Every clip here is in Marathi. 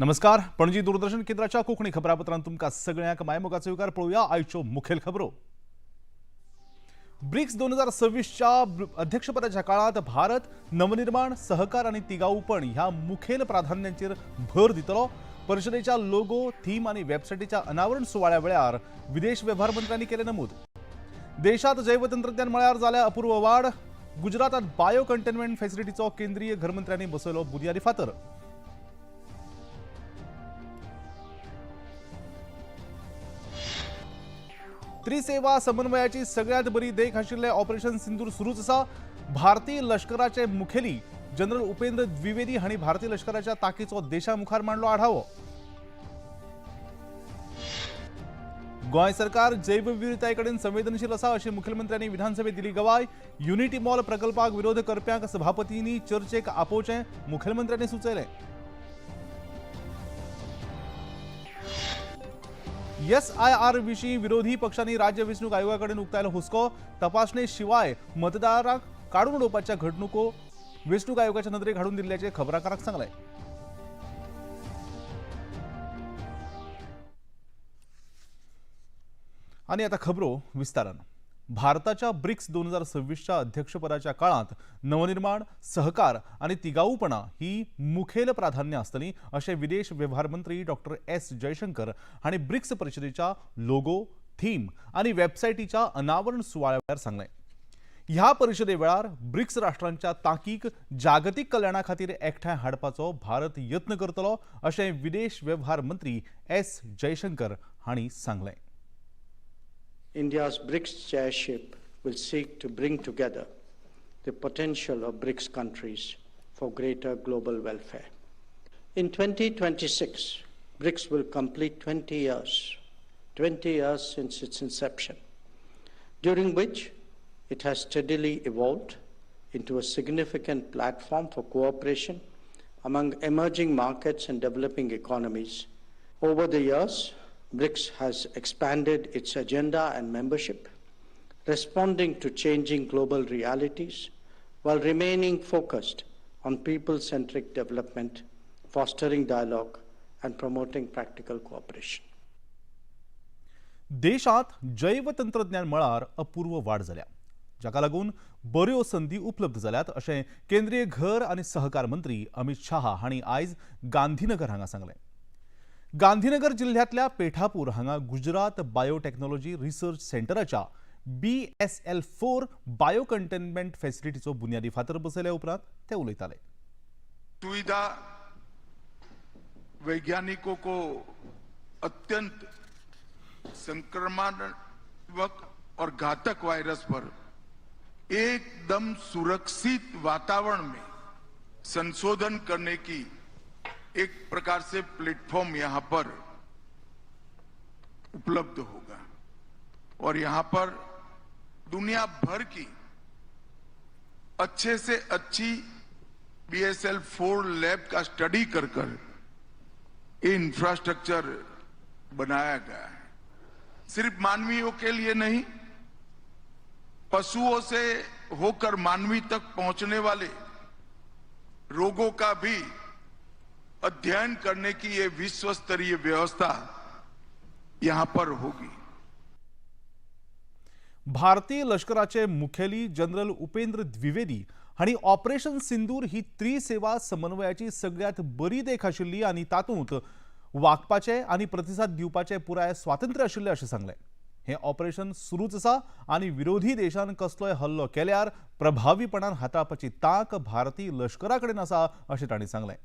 नमस्कार. पणजी दूरदर्शन केंद्राच्या कोकणी खबरापत्रांत तुमका सगळ्यांक मायमोगाचो विकार पळोवया आयच्यो मुखेल खबरो. ब्रिक्स 2026च्या अध्यक्षपदाच्या काळात भारत नवनिर्माण, सहकार आणि तिगाऊपण ह्या मुखेल प्राधान्यांचेर भर दितलो. परिषदेच्या लोगो, थीम आणि वेबसायटीच्या अनावरण सुवाळ्या वेळार विदेश व्यवहार मंत्र्यांनी केले नमूद. देशात जैव तंत्रज्ञान मळार जाल्या अपूर्व वाढ. गुजरातात बायो कंटेनमेंट फॅसिलिटीचो केंद्रीय घरमंत्र्यांनी बसयलो बुनियादी फातर. त्रिसेवा समन्वयाची सगळ्यात बरी देख आशिल्ले ऑपरेशन सिंदूर सुरूच आसा. भारतीय लष्कराचे मुखेली जनरल उपेंद्र द्विवेदी हांणी भारतीय लष्कराच्या तांकीचो देशामुखार मांडलो आढावो. गोंय सरकार जैवविविधताये कडेन संवेदनशील आसा अशी मुखेलमंत्र्यांनी विधानसभेत दिली गवाय. युनिटी मॉल प्रकल्पाक विरोध करप्यांक सभापतींनी चर्चेक आपोवचें मुखेलमंत्र्यांनी सुचयलें. SIR विशीं विरोधी पक्षांनी राज्य वेंचणूक आयोगाकडेन उक्तायलो हुस्को. तपासणे शिवाय मतदारांक काडून उडोवपाच्या घडणुको वेंचणूक आयोगाच्या नदरेक हाडून दिल्ल्याचे खबराकारांक सांगलें. आणि आता खबरो विस्तारान. भारताच्या ब्रिक्स 2026च्या अध्यक्षपदाच्या काळात नवनिर्माण, सहकार आणि तिगाऊपणा ही मुखेल प्राधान्य आसतली असे विदेश व्यवहार मंत्री डॉक्टर S जयशंकर हांणी ब्रिक्स परिषदेच्या लोगो, थीम आणि वेबसायटीच्या अनावरण सुवाळ्यावेळार सांगलें. ह्या परिषदे वेळार ब्रिक्स राष्ट्रांच्या तांकीक जागतिक कल्याणा खातीर एकठांय हाडपाचो भारत यत्न करतलो अशें विदेश व्यवहार मंत्री S जयशंकर हांणी सांगलें. India's BRICS chairship will seek to bring together the potential of BRICS countries for greater global welfare. In 2026, BRICS will complete 20 years since its inception, during which it has steadily evolved into a significant platform for cooperation among emerging markets and developing economies. Over the years, BRICS has expanded its agenda and membership, responding to changing global realities while remaining focused on people-centric development, fostering dialogue, and promoting practical cooperation. देशात जैव तंत्रज्ञान मळार अपूर्व वाढ जाल्या, जाका लागून बऱ्यो संधी उपलब्ध जाल्यात अशें केंद्रीय घर आणि सहकार मंत्री अमित शाह हांणी आयज गांधीनगर हांगा सांगलें. गांधीनगर जिल्ह्यातल्या पेठापूर हांगा गुजरात बायोटेक्नॉलॉजी रिसर्च सेंटराच्या BSL-4 बायो कंटेनमेंट फॅसिलिटीचो बुनियादी फातर बसयल्या उपरांत ते उलयताले. सुविधा वैज्ञानिकों को अत्यंत संक्रमणात्मक और घातक वायरस पर एकदम सुरक्षित वातावरण में संशोधन करने की एक प्रकार से प्लेटफॉर्म यहां पर उपलब्ध होगा और यहां पर दुनिया भर की अच्छे से अच्छी BSL-4 लैब का स्टडी कर ये इंफ्रास्ट्रक्चर बनाया गया है. सिर्फ मानवीयों के लिए नहीं, पशुओं से होकर मानवी तक पहुंचने वाले रोगों का भी अध्ययन करने की ये विश्व स्तरीय व्यवस्था यहां पर होगी. भारतीय लष्कराचे मुखेली जनरल उपेंद्र द्विवेदी हांणी ऑपरेशन सिंदूर ही त्रिसेवा समन्वयाची सगळ्यात बरी देख आशिल्ली आनी तातूंत वागपाचे आनी प्रतिसाद दिवपाचे पुराय स्वातंत्र्य आशिल्ले अशें सांगलें. हे ऑपरेशन सुरूच आसा आनी विरोधी देशान कसलोय हल्लो केल्यार प्रभावीपणान हाताळपाची तांक भारतीय लष्करा कडेन आसा अशें तांणी सांगलें.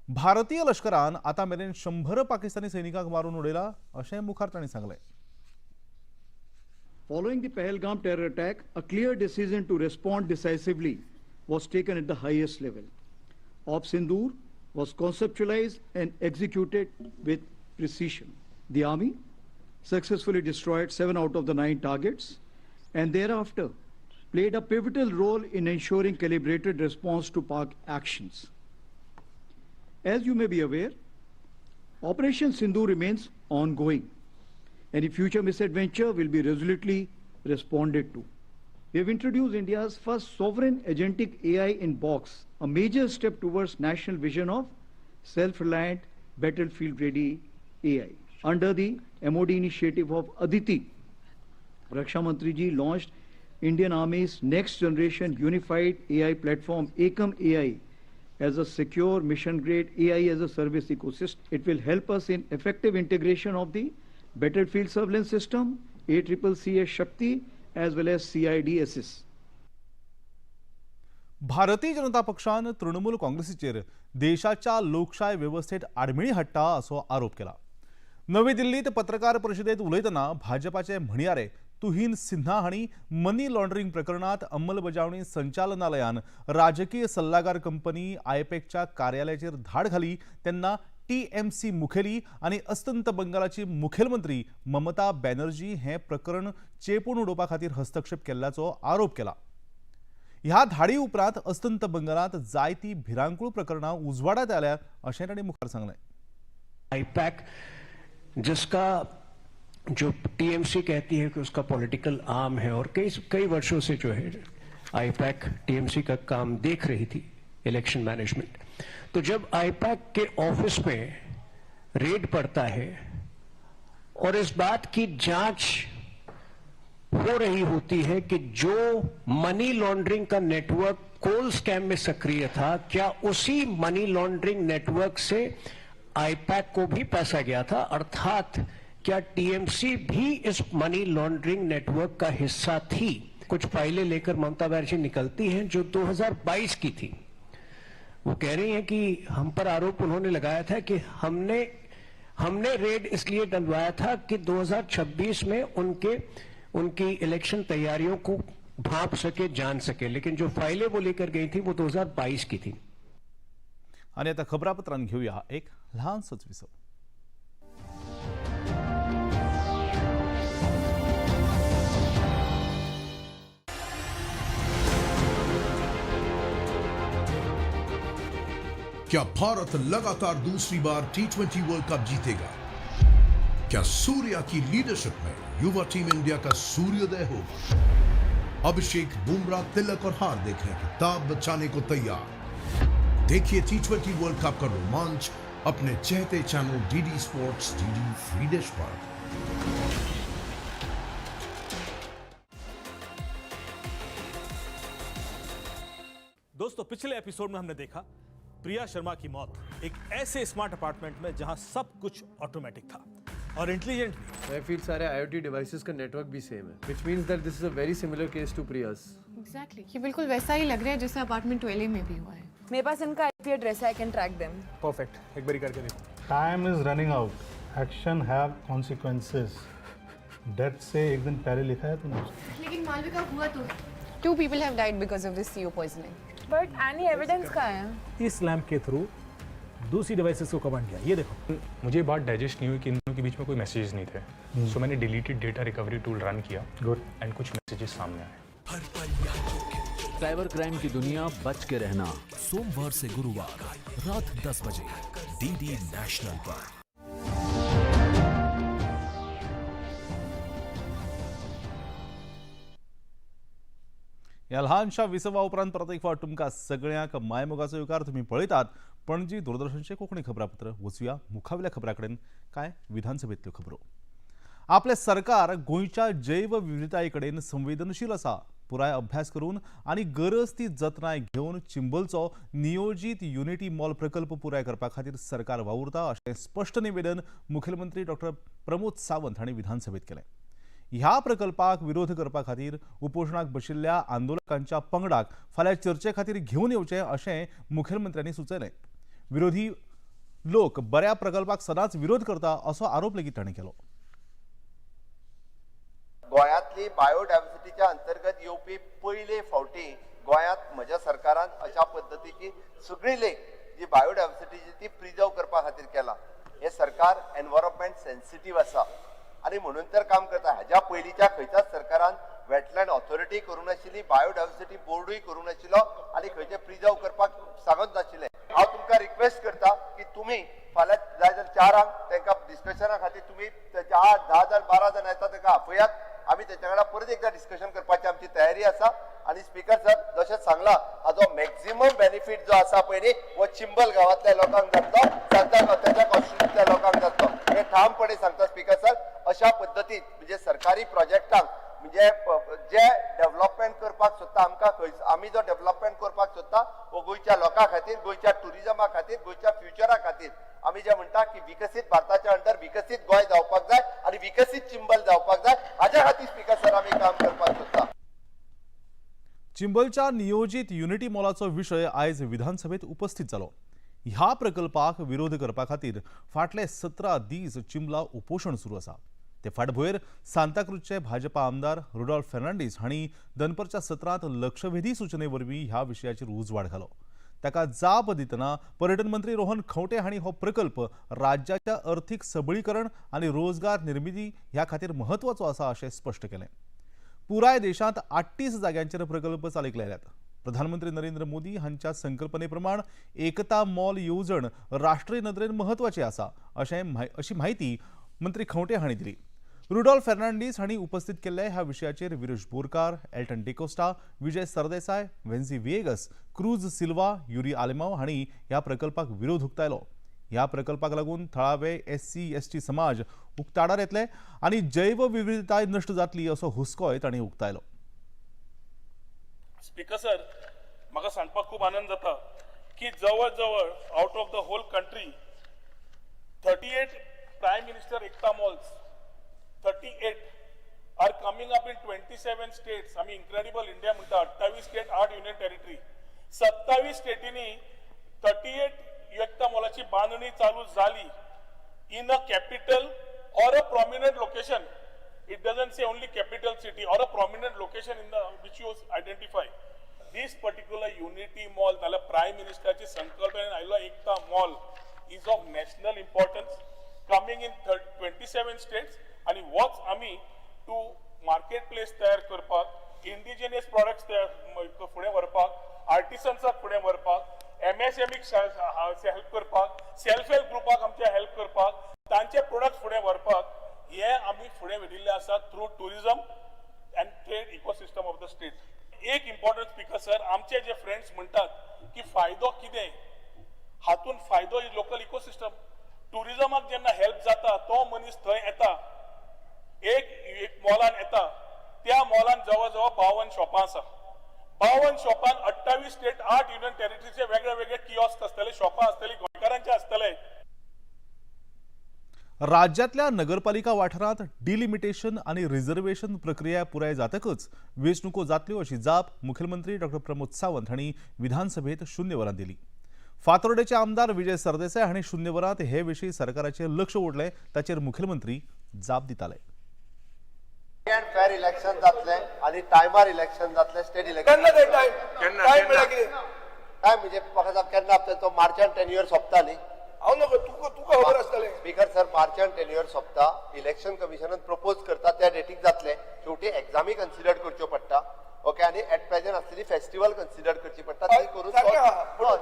भारतीय लष्करान आता मेरेन 100 पाकिस्तानी सैनिकांक मारून उडयला अशें मुखार तांणी सांगलें. Following the Pahalgam terror attack, a clear decision to respond decisively was taken at the highest level. Op Sindoor was conceptualized and executed with precision. The army successfully destroyed 7 out of the 9 targets and thereafter played a pivotal role in ensuring calibrated response to Pak actions. As you may be aware, Operation Sindoor remains ongoing. Any future misadventure will be resolutely responded to. We have introduced India's first sovereign agentic AI in box, a major step towards national vision of self-reliant battlefield-ready AI. Under the MOD initiative of Aditi, Raksha Mantri ji launched Indian Army's next generation unified AI platform, Ekam AI, as a secure mission-grade AI as a service ecosystem. It will help us in effective integration of the battlefield surveillance system, ACCC Shakti, as well as CIDSS. Bharatiya Janata पक्षान तृणमूल काँग्रेसीचेर देशाच्या लोकशाय व्यवस्थेत आडमेळी हाडटा असो आरोप केला. नवी दिल्लीत पत्रकार परिषदेत उलयतना भाजपाचे म्हणयारे तुहीन सिन्हा हांणी मनी लॉन्ड्रिंग प्रकरणात अंमलबजावणी संचालनालयान राजकीय सल्लागार कंपनी आयपॅकच्या कार्यालयाचेर धाड घाली तेन्ना TMC मुखेली आणि अस्तंत बंगालाची मुखेलमंत्री ममता बॅनर्जी हे प्रकरण चेपून उडोवपा खातीर हस्तक्षेप केल्ल्याचो आरोप केला. ह्या धाडी उपरांत अस्तंत बंगालात जायती भिरांकूळ प्रकरणां उजवाडात आल्यात अशें तांणी मुखार सांगलें. आईपैक जिसका जो टीएमसी कहती है कि उसका पॉलिटिकल आर्म है और कई वर्षों से जो है आईपैक टीएमसी का काम देख रही थी, इलेक्शन मैनेजमेंट. तो जब आईपैक के ऑफिस में रेड पड़ता है और इस बात की जांच हो रही होती है कि जो मनी लॉन्ड्रिंग का नेटवर्क कोल स्कैम में सक्रिय था, क्या उसी मनी लॉन्ड्रिंग नेटवर्क से आईपैक को भी पैसा गया था, अर्थात क्या टीएमसी भी इस मनी लॉन्ड्रिंग नेटवर्क का हिस्सा थी. कुछ फाइलें लेकर ममता बनर्जी निकलती हैं जो 2022 की थी. वो कह रही हैं कि हम पर आरोप उन्होंने लगाया था कि हमने रेड इसलिए डलवाया था कि 2026 में उनकी इलेक्शन तैयारियों को भांप सके, जान सके, लेकिन जो फाइलें वो लेकर गई थी वो 2022 की थी. आणि आता खबरापत्रांत घेऊया एक लहानसोच विसव. क्या भारत लगातार दूसरी बार T20 वर्ल्ड कप जीतेगा? क्या सूर्या की लीडरशिप में युवा टीम इंडिया का सूर्योदय होगा? अभिषेक, बुमराह, तिलक और हार्दिक हैं किताब बचाने को तैयार. देखिए T20 वर्ल्ड कप का रोमांच अपने चहते channel DD sports, DD free dish पर. दोस्तों, पिछले एपिसोड में हमने देखा प्रिया शर्मा की मौत एक ऐसे स्मार्ट अपार्टमेंट में जहां सब कुछ ऑटोमेटिक था और इंटेलिजेंट भी. I feel सारे IoT डिवाइसेस का नेटवर्क भी सेम है, which means that this is a very similar case to Priya's. Exactly. ये बिल्कुल वैसा ही लग रहा है जैसे अपार्टमेंट 12A में भी हुआ है. मेरे पास इनका IP एड्रेस है, I can track them. Perfect, एक बारी करके देखो. Time is running out. Action have consequences. Death से एक दिन पहले लिखा है तुमने. लेकिन मालविका हुआ तो 2 people have died because of this CO poisoning. But any evidence कहाँ है? इस लैम्प के थ्रू दूसरी डिवाइसेस को कमांड किया. ये देखो. मुझे बात डाइजेस्ट नहीं हुई कि इन दोनों के बीच में कोई मैसेजेस नहीं थे. सो मैंने deleted data recovery tool run किया. गुड. एंड कुछ मैसेजेस सामने आए. साइबर क्राइम की दुनिया बच के रहना. सोमवार से गुरुवार रात 10 बजे DD नेशनल पर. या लहानशा विसवा उपरांत परत एक फावट तुमकां सगळ्यांक मायमोगाचो युकार तुम्ही पळयतात. पणजी दूरदर्शनचे कोंकणी खबरापत्र. वचूया मुखावेल्या खबरां कडेन. काय विधानसभेंतल्यो खबरो. आपले सरकार गोंयच्या जैव विविधताये कडेन संवेदनशील आसा. पुराय अभ्यास करून आनी गरज ती जतनाय घेवन चिंबलचो नियोजीत युनिटी मॉल प्रकल्प पुराय करपा खातीर सरकार वावुरता अशें स्पश्ट निवेदन मुखेलमंत्री डॉ. प्रमोद सावंत हांणी विधानसभेत केलें. ह्या प्रकल्पाक विरोध करपा खातीर उपोशणाक बशिल्ल्या आंदोलकांच्या पंगडाक फाल्यां चर्चे खातीर घेवन येवचें अशें मुखेलमंत्र्यांनी सुचयलें. विरोधी लोक बऱ्या प्रकल्पाक सदांच विरोध करता असो आरोप लेगीत तांणी केलो. गोंयांतली बायोडायवर्सिटीच्या अंतर्गत येवपी पयले फावटी गोंयांत म्हज्या सरकारान अशा पद्दतीची सगळी लेख जी बायोडायवर्सिटीची ती प्रिजर्व करपा खातीर केला. हे सरकार एनवायरमेंट सेन्सिटिव्ह आसा आणि म्हणून तर काम करता. हाज्या पयलींच्या खंयच्याच सरकारान वेटलँड ऑथॉरिटी करूं नाशिल्ली, बायोडायवर्सिटी बोर्डूय करूं नाशिल्लो आनी खंयचे प्रिजर्व करपाक सांगत नाशिल्ले. हांव तुमकां रिक्वेस्ट करता की तुमी फाल्यां जाय जाल्यार 4 तांकां डिस्कशना खातीर तुमी 8, 10 जण 12 जण येता तांकां आपयात. आमी ताच्या वांगडा परत एकदा डिस्कशन करपाची आमची तयारी आसा. आणि स्पीकर साहेब जशें सांगलां हाजो मॅक्झिमम बेनिफीट जो आसा पळय न्ही वो चिंबल गांवांतल्या लोकांक जातलो. ताच्या ठामपणे सांगता स्पीकर सर, अशा पद्दतीन म्हणजे सरकारी प्रोजेक्टांक म्हणजे जे डेव्हलपमेंट करपाक सोदता आमी जो डेव्हलपमेंट करपाक सोदता वो गोंयच्या लोकां खातीर, गोंयच्या टुरिजमा खातीर, गोंयच्या फ्युचरा खातीर आमी जे म्हणटा की विकसीत भारताच्या अंडर विकसीत गोंय जावपाक जाय आनी विकसीत चिंबल जावपाक जाय, हाज्या खातीर स्पीकर सर आमी काम करपाक सोदता. चिंबलच्या नियोजित युनिटी मॉलाचो विशय आयज विधानसभेत उपस्थित जालो. ह्या प्रकल्पाक विरोध करपा खातीर फाटले 17 दीस चिंबला उपोशण सुरू आसा. ते फाटभुंयेर सांताक्रूजचे भाजपा आमदार रुडॉल्फ फेर्नांडीस हांणी दनपारच्या सत्रांत लक्षवेधी सूचने वरवीं ह्या विशयाचेर उजवाड घालो. ताका जाप दितना पर्यटन मंत्री रोहन खंवटे हांणी हो प्रकल्प राज्याच्या अर्थीक सबळीकरण आनी रोजगार निर्मिती ह्या खातीर म्हत्वाचो आसा अशें स्पश्ट केलें. पुराय देशांत 38 जाग्यांचेर प्रकल्प चालीक लायल्यात. प्रधानमंत्री नरेंद्र मोदी हांच्या संकल्पनेप्रमाण एकता मॉल येवजण राष्ट्रीय नदरेन महत्वाची आसा अशी माहिती मंत्री खंवटे हांणी दिली. रुडॉल्फ फेर्नांडीस हांणी उपस्थित केल्ल्या ह्या विशयाचेर विरुश बोरकार, एल्टन डिकोस्टा, विजय सरदेसाय, वेन्झी विएगस, क्रूज सिल्वा, युरी आलेमांव हांणी ह्या प्रकल्पाक विरोध उक्तायलो. ह्या प्रकल्पाक लागून थळावे SC/ST समाज उक्ताडार येतले आनी जैवविविधताय नश्ट जातली असो हुस्कोय तांणी उक्तायलो. स्पीकर सर, म्हाका सांगपाक खूब आनंद जाता की जवळ जवळ out of the whole country 38 prime minister Ekta malls 38 are coming up in 27 states. आमी इनक्रेडिबल इंडिया म्हणटा 28 स्टेट 8 युनियन टेरिटरी. 27 स्टेटींनी 38 एकता मॉलाची बांधणी चालू झाली in a capital or a prominent location. It doesn't say only capital city or a prominent location in the which you identify. This particular unity mall, the Prime Minister's sankalpana ayla ekta mall is of national importance, coming in 27 states. And what's AMI to marketplace तयार करपाक, indigenous products तयार फुडें व्हरपाक, artisans फुडें व्हरपाक, MSME हेल्प करपाक, सेल्फ हेल्प ग्रुपाक आमच्या हेल्प करपाक, तांचे प्रोडक्ट्स फुडें व्हरपाक हे आमी फुडें व्हेडिल्ले आसा through tourism and trade ecosystem of the state. एक इम्पॉर्टंट स्पीकर सर, आमचे जे फ्रेंड्स म्हणटात की फायदो कितें, हातून फायदो लोकल इकोसिस्टम. टुरिजमाक जेन्ना हेल्प जाता तो मनीस थंय येता, एक मॉलान येता, त्या मॉलान जवळ जवळ 52 शॉपां आसा. 52 शॉपान 28 स्टेट 8 युनियन टेरिटरीचे वेगळे वेगळे किऑस्क आसतले, शॉपां आसतली, गोंयकारांचे आसतले. राज्यातल्या नगरपालिका वाठारांत डिलिमिटेशन आणि रिझर्वेशन प्रक्रिया पुराय जातकच वेंचणुको जातल्यो अशी जाप मुखेलमंत्री डॉ. प्रमोद सावंत हांणी विधानसभेत 0 वरां दिली. फातोर्डेचे आमदार विजय सरदेसाय हांणी 0 वरांत हे विशीं सरकाराचें लक्ष ओडलें, ताचेर मुखेलमंत्री जाप दिताले. फेअर इलेक्शन जातले आणि टायमार इलेक्शन जातले. स्टेट इलेक्शन टायम म्हणजे म्हाका केन्ना तो मार्चान टेन्युअर सोंपता न्ही. तुका खबर आसतलें स्पीकर सर, मार्चान टेन्युअर सोंपता, इलेक्शन कमिशनान प्रपोज करता त्या डेटीक जातले. शेवटी एक्झामी कन्सिडर करच्यो पडटा. ओके, आणि एट प्रेझेंट आसलेली फेस्टिवल कन्सिडर करची पडटा. ती करून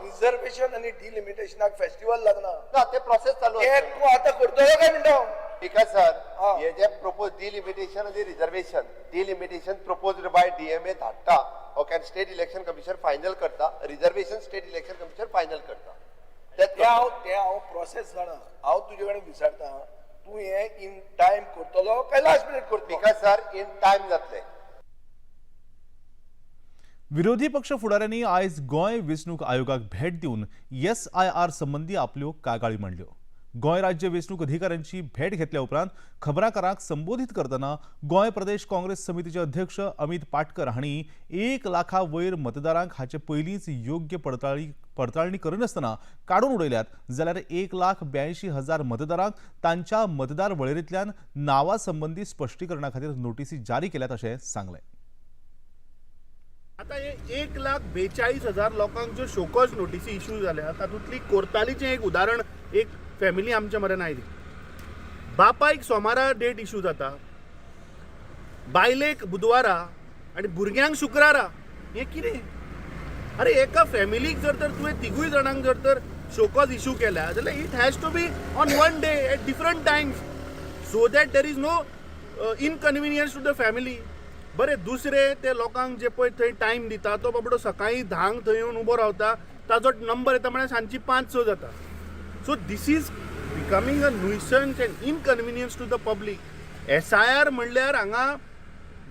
रिझर्वेशन आणि डिलिमिटेशनाक फेस्टिवल लागना ना, ते प्रोसेस चालू आसा. तू आता करतलो काय म्हणटा स्पीकर सर, हे जे प्रपोज डिलिमिटेशन आणि reservation, delimitation proposed by DMA धाडटा. ओके, आणि स्टेट इलेक्शन कमिशन फायनल करता. Reservation state election commission final करता. हांव प्रोसेस जाणा. हांव तुजे कडेन विचारता, तू हे इन टाइम करतलो काय लास्ट मिनिट करतलो? स्पीकर सर, इन टाइम जातले. विरोधी पक्ष फुडाऱ्यांनी आयज गोंय वेंचणूक आयोगाक भेट दिवन SIR संबंधी आपल्यो कागाळी मांडल्यो. गोंय राज्य वेंचणूक अधिकाऱ्यांची भेट घेतल्या उपरांत खबराकारांक संबोधीत करतना गोंय प्रदेश काँग्रेस समितीचे अध्यक्ष अमित पाटकर हांणी 1 लाखा वयर मतदारांक हाचे पयलींच योग्य पडताळणी करिनासतना काडून उडयल्यात, जाल्यार 1,82,000 मतदारांक तांच्या मतदार वळेरेंतल्यान नांवा संबंधी स्पश्टीकरणा खातीर नोटीसी जारी केल्यात अशें सांगलें. आता हे 1,42,000 लोकांक ज्यो शोकॉज नोटीसी इश्यू जाल्या तातूंतली कोर्तालीचें एक उदाहरण एक फॅमिली आमच्या मरेन आयली. बापायक सोमारा डेट इश्यू जाता, बायलेक बुधवारा आनी भुरग्यांक शुक्रारा. हें कितें? अरे एका फॅमिलीक जर तर तुवें तिगूय जाणांक जर तर शोकॉज इश्यू केल्या जाल्यार it has to be on one day at different times so that there is no inconvenience to the family. बरें, दुसरे ते लोकांक जे पळय थंय टायम दिता तो बाबडो सकाळीं 10 थंय येवन उबो रावता, ताजो नंबर येता म्हळ्यार सांजची 5-6 जाता. So this is becoming a nuisance and inconvenience to the public. SIR म्हणल्यार हांगा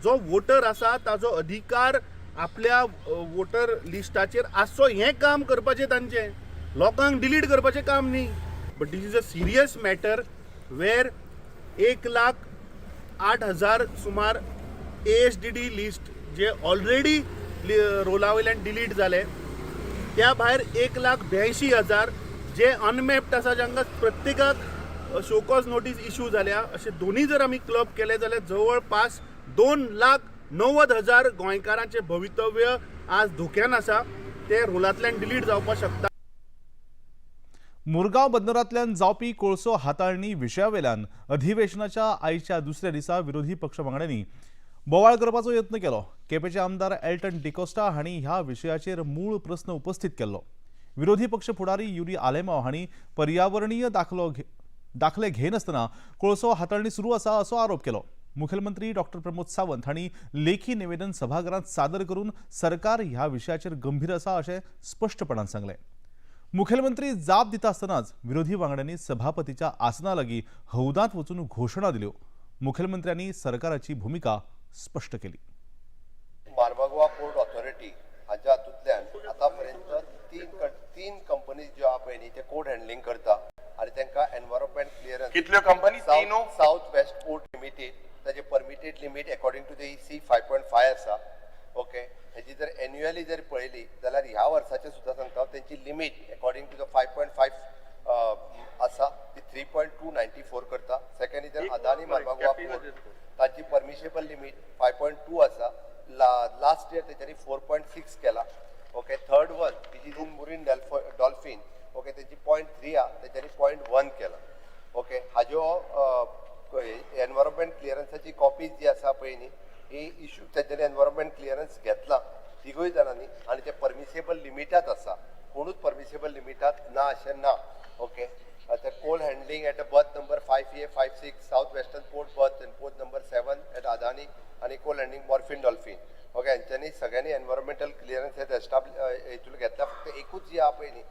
जो वोटर आसा ताजो अधिकार आपल्या वोटर लिस्टाचेर आसचो हें काम करपाचें तांचें, लोकांक डिलीट करपाचें काम न्ही. But this is a serious matter where 1,08,000 सुमार ASDD लिस्ट जे ऑलरेडी रोला वयल्यान डिलीट जाले, त्या भायर 1,82,000 जे अनमॅप्ड आसा, जांकां प्रत्येकाक शोकॉज नोटीस इश्यू जाल्या. अशे दोन्ही जर आमी क्लब केले जाल्यार जवळपास 2,90,000 गोंयकारांचे भवितव्य आज धोक्यान आसा, ते रोलांतल्यान डिलीट जावपाक शकता. मुरगांव बंदरांतल्यान जावपी कोळसो हाताळणी विशयावेल्यान अधिवेशनाच्या आयच्या दुसऱ्या दिसा विरोधी पक्ष वांगड्यांनी बोवाळ करपाचो यत्न केलो. केपेचे आमदार एल्टन डिकोस्टा हांणी ह्या विशयाचेर मूळ प्रस्न उपस्थित केल्लो. विरोधी पक्ष फुडारी युरी आलेमांव हांणी पर्यावरणीय दाखले घेनासतना कोळसो हाताळणी सुरू आसा असो आरोप केलो. मुखेलमंत्री डॉ. प्रमोद सावंत हांणी लेखी निवेदन सभाघरांत सादर करून सरकार ह्या विशयाचेर गंभीर आसा अशें स्पश्टपणान सांगलें. मुखेलमंत्री जाप दिता आसतनाच विरोधी वांगड्यांनी सभापतीच्या आसना लागीं हौदांत वचून घोशणा दिल्यो. मुखेलमंत्र्यांनी सरकाराची भूमिका स्पश्ट केली. मारबागवा पोर्ट ऑथॉरिटी हाच्या हातूंतल्यान आतां पर्यंत तीन कंपनीज ज्यो आहा पळय न्ही ते कोड हँडलिंग करता आनी तांकां एनवायरमेंट क्लियरन्स कितल्यो company South West Port Limited ताजे permitted limit according to the EC 5.5 आसा. ओके, हेची जर एन्युअली जर पळयली जाल्यार ह्या वर्साचे सुद्दां सांगता तेंची लिमीट अकॉर्डिंग टू द 5.5 आसा ती 3.294 करता. सेकंड इज अदानी मारबागवा पोर्ट ताची परमिशेबल लिमीट 5.2 आसा. लास्ट इयर तेच्यानी 4.6 केला. Okay, third one which is in मुरीन dolphin, okay, तेची 0.3 आहा, तेच्यानी 0.1 केला. ओके, हाज्यो एनवायरमेंट क्लियरन्साची कॉपीज जी आसा पळय न्ही ही इश्यू तेच्यानी एनवायरमेंट क्लियरन्स घेतला तिगूय जाणांनी आनी ते परमिसेबल लिमिटात आसा. कोणूच परमिसेबल लिमिटात ना अशें ना. Okay, the coal handling at a berth number 5A, 5-6 South Western Port berth and port number 7 at Adani and coal handling Morphine Dolphin. Okay, यांच्यानी सगळ्यांनी एनवायरमेंटल क्लियरन्स हेतून घेतला. फक्त एकूच जी आहा पळय न्ही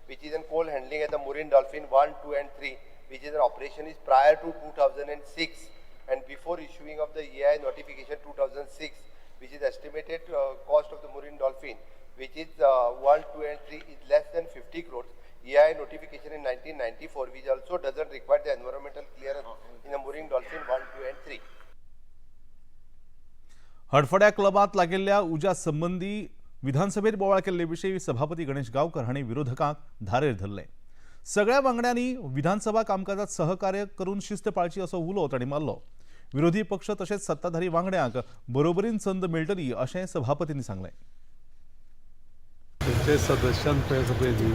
which is in coal handling at the Marine Dolphin 1, 2 and 3 which is an operation is prior to 2006 and before issuing of the EI notification 2006 which is estimated cost of the Marine Dolphin which is 1, 2 and 3 is less than 50 crores. EI notification in 1994 which also doesn't require the environmental clearance in the Marine Dolphin 1, 2 and 3. हडफड्या क्लबात लागिल्ल्या उज्या संबंधी विधानसभेत बोवाळ केल्ले विशयी सभापती गणेश गांवकर हांणी विरोधकांक धारेर धरले. सगळ्या वांगड्यांनी विधानसभा कामकाजात सहकार्य करून शिस्त पाळची असो उलो तांणी मारलो. विरोधी पक्ष तशेंच सत्ताधारी वांगड्यांक बरोबरीन संद मेळटली अशें सभापतींनी सांगलें. ते सदस्यांपैकी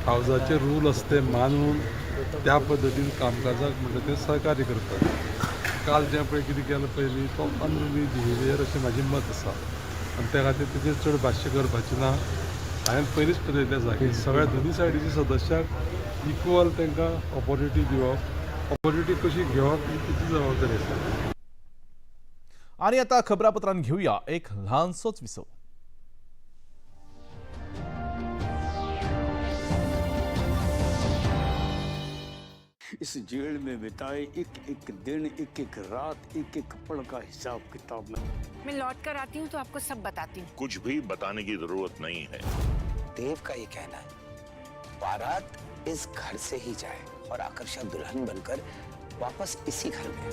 हावजाचे रूल असते मानून त्या पद्धतीन कामकाजाक म्हणजे ते सहकार्य करतात. काल जे पळय कितें केलें पयलीं तो अनरुली बिहेवियर अशें म्हाजें मत आसा आनी त्या खातीर तेजेर चड भाश्य करपाचें ना. हांवें पयलींच थारायल्लें आसा की सगळ्या दोनी सायडीच्या सदस्याक इक्वल तांकां ऑपॉर्च्युनिटी दिवप, ऑपॉर्च्युनिटी कशी घेवप ही तिची जबाबदारी आसा. आणि आता खबरापत्रांत घेऊया एक ल्हानसोच विसव. इस जेल में बिताए एक एक दिन, एक एक रात, एक एक पल का हिसाब किताब मैं लौट कर आती हूँ तो आपको सब बताती हूँ. कुछ भी बताने की जरूरत नहीं है. देव का ये कहना है बारात इस घर से ही जाए और आकर्षक दुल्हन बनकर वापस इसी घर में.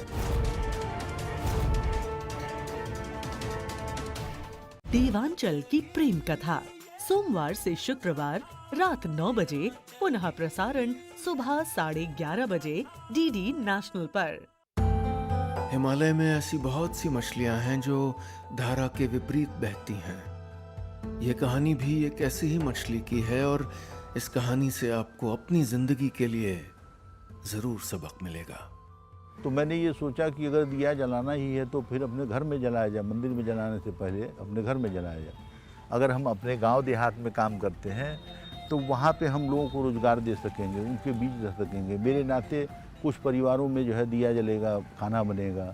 देवांचल की प्रेम कथा सोमवार से शुक्रवार रात 9 बजे, पुनः प्रसारण सुबह 11:30 बजे DD नेशनल पर. हिमालय में ऐसी बहुत सी मछलियां हैं जो धारा के विपरीत बहती हैं. ये कहानी भी एक ऐसी ही मछली की है और इस कहानी से आपको अपनी जिंदगी के लिए जरूर सबक मिलेगा. तो मैंने ये सोचा कि अगर दिया जलाना ही है तो फिर अपने घर में जलाया जाए, मंदिर में जलाने से पहले अपने घर में जलाया जाए. अगर हम अपने गांव देहात में काम करते हैं तो वहाँ पे हम लोगों को रोजगार दे सकेंगे, उनके बीच रह सकेंगे. मेरे नाते कुछ परिवारों में जो है दिया जलेगा, खाना बनेगा.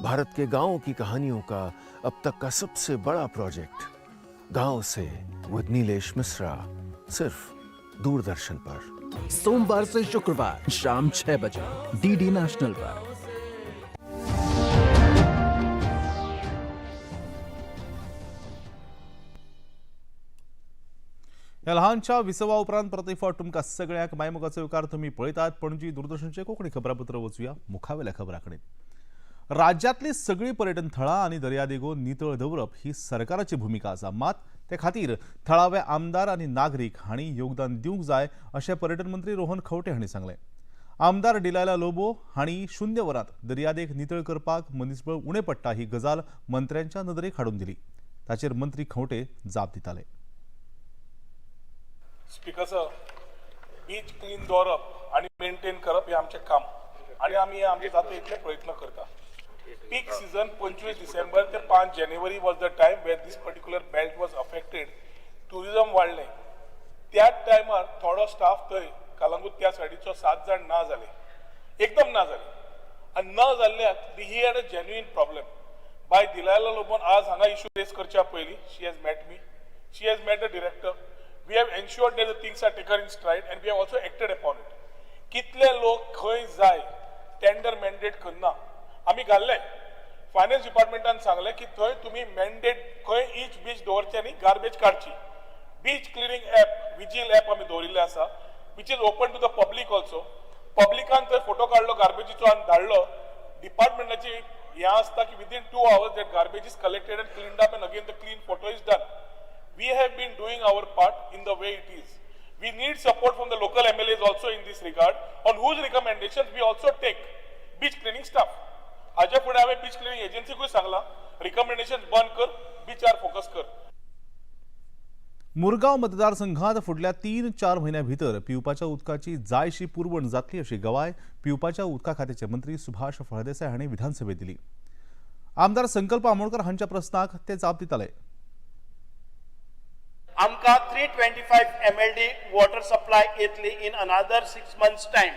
भारत के गांवों की कहानियों का अब तक का सबसे बड़ा प्रोजेक्ट गांव से विद नीलेश मिश्रा सिर्फ दूरदर्शन पर। सोमवार से शुक्रवार शाम 6 बजे डीडी नेशनल पर। ह्या ल्हानशा विसवा उपरांत परत फावट तुमकां सगळ्यांक मायमोगाचो विकार तुमी पळयतात पणजी दूरदर्शनचे कोंकणी खबरापत्र वचूया मुखावेल्या खबरां कडेन। राज्यांतली सगळी पर्यटन थळां आनी दर्यादेगो नितळ दवरप ही सरकाराची भुमिका आसा, मात ते खातीर थळावे आमदार आनी नागरीक हांणी योगदान दिवंक जाय अशें पर्यटन मंत्री रोहन खंवटे हांणी सांगलें। आमदार डिलायला लोबो हांणी 0 वरांत दर्यादेग नितळ करपाक मनीसबळ उणें पडटा ही गजाल मंत्र्यांच्या नदरेक हाडून दिली। ताचेर मंत्री खंवटे जाप दिताले। स्पीकर सर, बीच क्लीन दवरप आणि मेंटेन करप हे आमचें काम आणि आमी आमचे जाता इतले प्रयत्न करता। पीक सीजन 25 डिसेंबर ते 5 जानेवारी was the time where this particular belt was affected. Tourism वाडलें, त्या टायमार थोडो स्टाफ थंय कलंगूट त्या सायडीचो 7 जाण ना जाले, एकदम ना जाले आनी ना जाल्ल्याक he had a genuine problem. बाय दिलायला लोबोन आज हांगा इश्यू रेस करच्या पयलीं she has met me, she has met the director. We have ensured that the things are taken in stride and we have also acted upon it. कितले लोक खंय जाय टेंडर मॅन्डेट करना आमी घाल्ले। फायनान्स डिपार्टमेंटान सांगले की थंय तुमी मॅन्डेट खंय ईच बीच दवरचे आनी गार्बेज काडची। Beach cleaning app vigil app आमी दवरिल्ले आसा which is open to the public also. पब्लिकान थंय फोटो काडलो गार्बेजीचो आनी धाडलो। डिपार्टमेंटाची हें आसता की within 2 hours that garbage is collected and cleaned up and again the clean photo is done. We have been doing our part in the way it is. We need support from the local MLAs also in this regard, on whose recommendations we also take beach cleaning staff. हाजे फुडें हांवें बीच क्लिनिंग एजन्सीकूय सांगलां रिकमेंडेशन बंद कर, बीचार फोकस कर। मुरगांव मतदारसंघात फुडल्या 3-4 म्हयन्यां भितर पिवपाच्या उदकाची जायशी पुरवण जातली अशी गवाय पिवपाच्या उदका खात्याचे मंत्री सुभाष फळदेसाय हांणी विधानसभेत दिली। आमदार संकल्प आमोणकर हांच्या प्रस्नाक ते जाप दिताले। आमकां 325 MLD वॉटर सप्लाय येतली इन अनदर 6 months टाइम।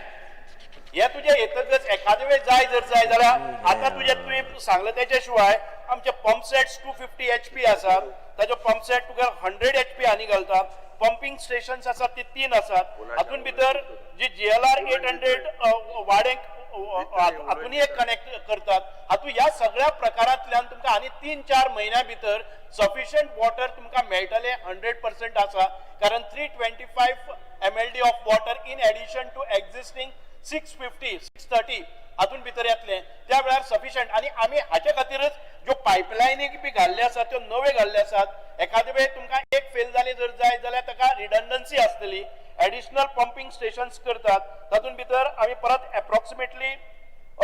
हे तुजे येतकच एखादे वेळ जाय जाल्यार आतां तुमी सांगले त्याच्या शिवाय आमचे पंप सेट्स 250 HP आसात, ताजो पंप सेट तुका 100 HP आनी घालतात। पंपिंग स्टेशन्स आसात ती 3 आसात। हातून भितर जी GLR 800 वाडेंक हातूनय एक कनेक्ट करतात। हातून ह्या सगळ्या प्रकारांतल्यान तुमकां आनी 3-4 म्हयन्या भितर सफिशियंट वॉटर तुमकां मेळटले 100% आसा, कारण 325 MLD of water in addition to existing 650 630 हातून भितर येतले त्या वेळार सफिशियंट। आणि आमी हाचे खातीरच ज्यो पायपलायनी बी घाल्ले आसात त्यो नवे घाल्ले आसात। एखादे वेळ तुमकां एक फेल जाली जर जाय जाल्यार ताका रिडंडन्सी आसतली। एडिशनल पंपिंग स्टेशन्स करतात, तातून भितर आमी परत एप्रॉक्सिमेटली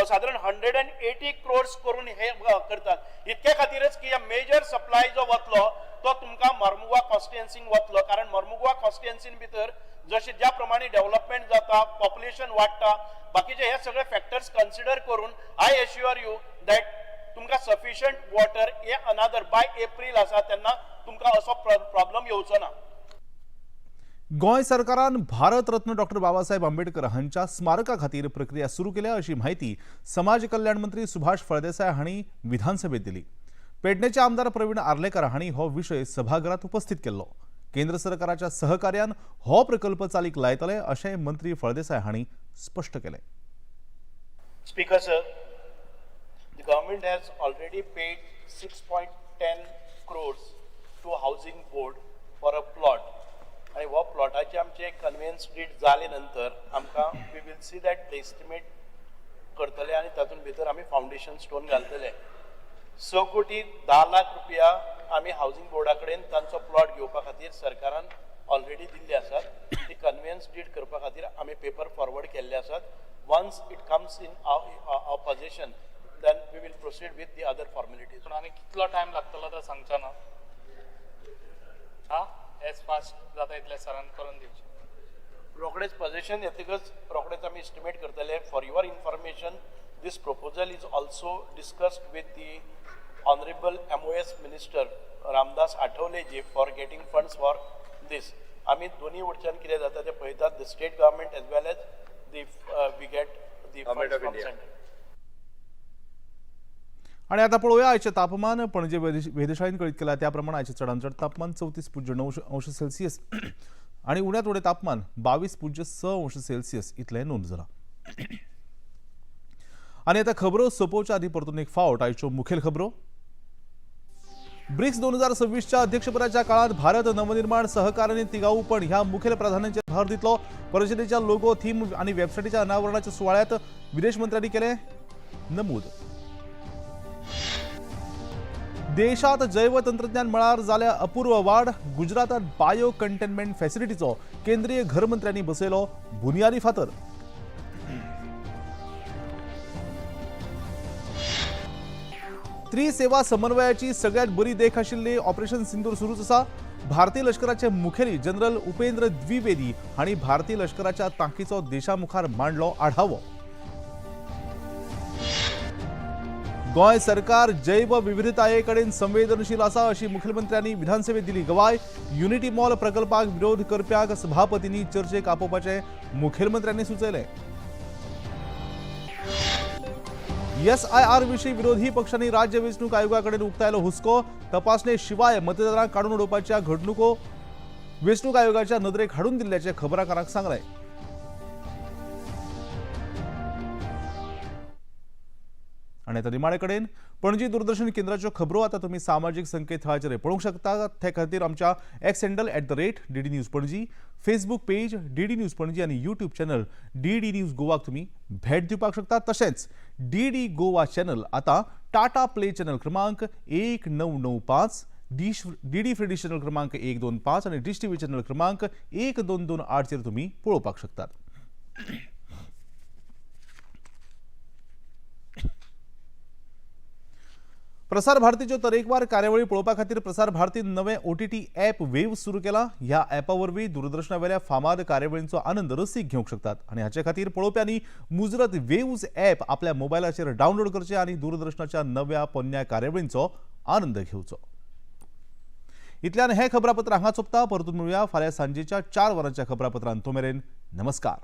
साधारण 180 crores करून हे करतात। इतके खातीरच की मेजर सप्लाय जो वतलो तो तुमकां मर्मुगांव कॉन्स्टिट्युएन्सीन वतलो, कारण मर्मुगांव कॉन्स्टिट्युएन्सीन भितर जशे ज्या प्रमाणे डेव्हलपमेंट जाता, पॉप्युलेशन वाडटा, बाकीचे हे सगळे फॅक्टर्स कन्सिडर करून आय एश्युअर यू दॅट तुमकां सफिशियंट वॉटर हे अनदर बाय एप्रील आसा तेन्ना तुमकां असो प्रॉब्लेम येवचो ना। गोंय सरकारान भारत रत्न डॉ बाबासाहेब आंबेडकर हांच्या स्मारका खातीर प्रक्रिया सुरू केल्या अशी माहिती समाज कल्याण मंत्री सुभाष फळदेसाय हांणी विधानसभेत दिली। पेडणेचे आमदार प्रवीण आर्लेकर हांणी हो विशय सभागृहात उपस्थित केल्लो। केंद्र सरकाराच्या सहकार्यान हो प्रकल्प चालीक लायतले अशें मंत्री फळदेसाय हांणी स्पष्ट केलें। Speaker sir, the government has already paid 6.10 crores to housing board for a plot. आणि हो प्लॉटाचे आमचे कन्व्हेन्स डीड जाले नंतर आमकां we will see that the estimate करतले आनी तातूंत भितर आमी फावंडेशन स्टोन घालतले। 6 कोटी 10 लाख रुपया आमी हावजींग बोर्डा कडेन तांचो प्लॉट घेवपा खातीर सरकारान ऑलरेडी दिल्ले आसात। ती कन्व्हेन्स डीड करपा खातीर आमी पेपर फॉरवर्ड केल्ले आसात। Once it comes in our position then we will proceed with the other formalities. आनी कितलो टायम लागतलो तो सांगचा ना हा एज फास्ट जाता इतले सरान करून दिवचे। रोकडेच पोझिशन येतकच रोकडेच आमी एस्टिमेट करतले। For your information this proposal is also discussed with the honourable MOS minister Ramdas आठवलेजी for getting funds for दिस। आमी दोन्ही वटच्यान कितें जाता ते पळयतात, the state government age well as the we get the funds from centre. आणि आता पळोवया आयचे तापमान। पणजे वेधशाळेन कळीत केला त्या प्रमाणे आयचे चडांत चड तापमान 34.9 अंश सेल्सियस आणि उण्यात उणे तापमान 22.6 इतलें नोंद जाला. आणि आता खबरो सोपोवच्या आदी परतून एक फावट आयच्यो मुखेल खबरो. ब्रिक्स 2026च्या अध्यक्षपदाच्या काळात भारत नवनिर्माण, सहकार आणि तिगाऊपण ह्या मुखेल प्राधान्यांचेर भर दितलो. परिषदेच्या लोगो, थीम आणि वेबसायटीच्या अनावरणाच्या सुवाळ्यात विदेश मंत्र्यांनी केले नमूद. देशात जैव तंत्रज्ञान मळार जाल्या अपूर्व वाढ. गुजरातात बायो कंटेनमेंट फॅसिलिटीचो केंद्रीय घर मंत्र्यांनी बसयलो बुनियादी फातर. त्रिसेवा समन्वयाची सगळ्यात बरी देख आशिल्ली ऑपरेशन सिंदूर सुरूच आसा. भारतीय लष्कराचे मुखेली जनरल उपेंद्र द्विवेदी हांणी भारतीय लष्कराच्या तांकीचो देशामुखार मांडलो आढावो. गोंय सरकार जैव विविधताये कडेन संवेदनशील आसा अशी मुखेलमंत्र्यांनी विधानसभेत दिली गवाय. युनिटी मॉल प्रकल्पाक विरोध करप्याक सभापतींनी चर्चेक आपोवपाचे मुखेलमंत्र्यांनी सुचयले. SIR विशीं विरोधी पक्षांनी राज्य वेंचणूक आयोगाकडेन उक्तायलो हुस्को. तपासणे शिवाय मतदारांक काडून उडोवपाच्या घडणुको वेंचणूक आयोगाच्या नदरेक हाडून दिल्ल्याचे खबराकारांक सांगले. आणि आता निमाणे कडेन पणजी दूरदर्शन केंद्राच्यो खबरो आता तुम्ही सामाजीक संकेतथळाचेर पळोवंक शकता. ते खातीर आमच्या x handle @DD news Panaji, Facebook page DD news Panaji आणि यूट्यूब चॅनल DD न्यूज गोवाक तुम्ही भेट दिवपाक शकता. तशेंच DD गोवा चॅनल आता टाटा प्ले चॅनल क्रमांक 1995, DD फ्री डिश चॅनल क्रमांक 125 आणि डिश TV चॅनल क्रमांक 1228 चेर तुम्ही पळोवपाक शकतात. प्रसार भारतीच्यो तरेकवार कार्यावळी पळोवपा खातीर प्रसार भारतीन नवें OTT ॲप वेव्स सुरू केला. ह्या ॲपा वरवीं दूरदर्शनावेल्या फामाद कार्यावळींचो आनंद रसीक घेवंक शकतात. आणि हाचे खातीर पळोवप्यांनी मुजरत वेव्स ॲप आपल्या मोबायलाचेर डावनलोड करचे आणि दूरदर्शनाच्या नव्या पोन्न्या कार्यावळींचो आनंद घेवचो. इतल्यान हे खबरापत्र हांगा सोंपता. परतून मेळुया फाल्यां सांजेच्या 4 वरांच्या खबरापत्रांत. तो मेरेन नमस्कार.